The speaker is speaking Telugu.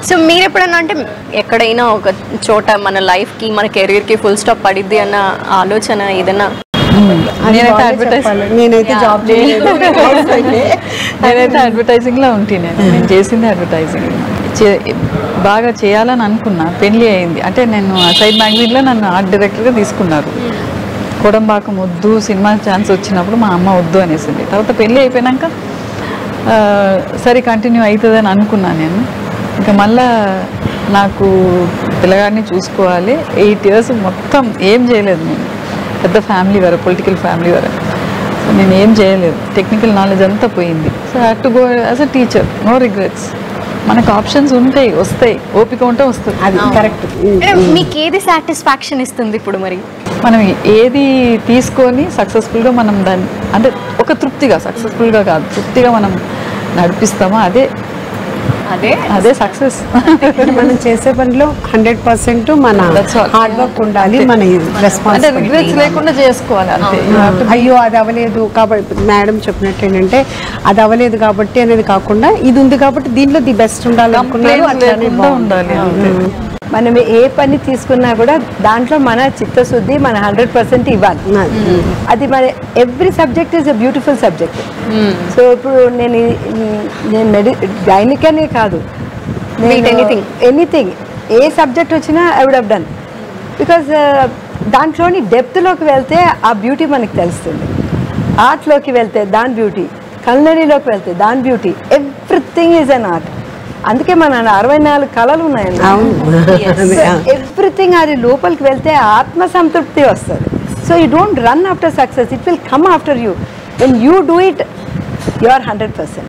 సో మీరు ఎప్పుడన్నా అంటే ఎక్కడైనా ఒక చోట మన లైఫ్కి మన కెరీర్కి ఫుల్ స్టాప్ పడిద్ది అన్న ఆలోచన ఏదైనా? నేనైతే జాబ్ చేయలేదు. నేనైతే అడ్వర్టైజింగ్లో ఉంటే నేను చేసింది అడ్వర్టైజింగ్. బాగా చేయాలని అనుకున్నా, పెళ్ళి అయింది. అంటే నేను సైడ్ మ్యాగజైన్లో నన్ను ఆర్ట్ డైరెక్టర్గా తీసుకున్నారు. కొడంబాకం వద్దు, సినిమా ఛాన్స్ వచ్చినప్పుడు మా అమ్మ వద్దు అనేసింది. తర్వాత పెళ్ళి అయిపోయాక సరే కంటిన్యూ అవుతుందని అనుకున్నాను నేను. ఇంకా మళ్ళా నాకు పిల్లగాడిని చూసుకోవాలి. 8 years మొత్తం ఏం చేయలేదు నేను. పెద్ద ఫ్యామిలీ వరకు, పొలిటికల్ ఫ్యామిలీ వరకు. సో నేను ఏం చేయలేదు, టెక్నికల్ నాలెడ్జ్ అంతా పోయింది. So I have to go as a teacher, no regrets. మనకు ఆప్షన్స్ ఉంటాయి, వస్తాయి, ఓపిక ఉంటే వస్తుంది. అది కరెక్ట్. మీకు ఏది సాటిస్ఫాక్షన్ ఇస్తుంది ఇప్పుడు? మరి మనం ఏది తీసుకొని సక్సెస్ఫుల్గా మనం దాన్ని అంటే ఒక తృప్తిగా, సక్సెస్ఫుల్గా కాదు, తృప్తిగా మనం నడిపిస్తామో అదే అదే అదే సక్సెస్. మనం చేసే పనిలో 100% మన హార్డ్ వర్క్ ఉండాలి, మన రెస్పాన్సిబిలిటీ రిగ్రెట్స్ లేకుండా చేసుకోవాలి అంతే. అయ్యో అది అవ్వలేదు కాబట్టి, మేడం చెప్పినట్టు ఏంటంటే అది అవ్వలేదు కాబట్టి అనేది కాకుండా ఇది ఉంది కాబట్టి దీనిలో ది బెస్ట్ ఉండాలి ఉండాలి. మనం ఏ పని తీసుకున్నా కూడా దాంట్లో మన చిత్తశుద్ధి, మన 100% ఇవ్వాలి. అది మన every subject is a beautiful subject. So ఇప్పుడు నేను గైనిక్ అనే కాదు, ఎనీథింగ్ ఏ సబ్జెక్ట్ వచ్చినా I would have done. Because దాంట్లోని డెప్త్లోకి వెళ్తే ఆ బ్యూటీ మనకు తెలుస్తుంది. ఆర్ట్లోకి వెళ్తే దాని బ్యూటీ, కల్నరీలోకి వెళ్తే దాని beauty, everything is an art. అందుకే మన 64 కళలు ఉన్నాయండి. ఎవ్రీథింగ్ అది లోపలికి వెళ్తే ఆత్మ సంతృప్తి వస్తుంది. So you don't run after success, it will come after you. When you do it, you are 100%.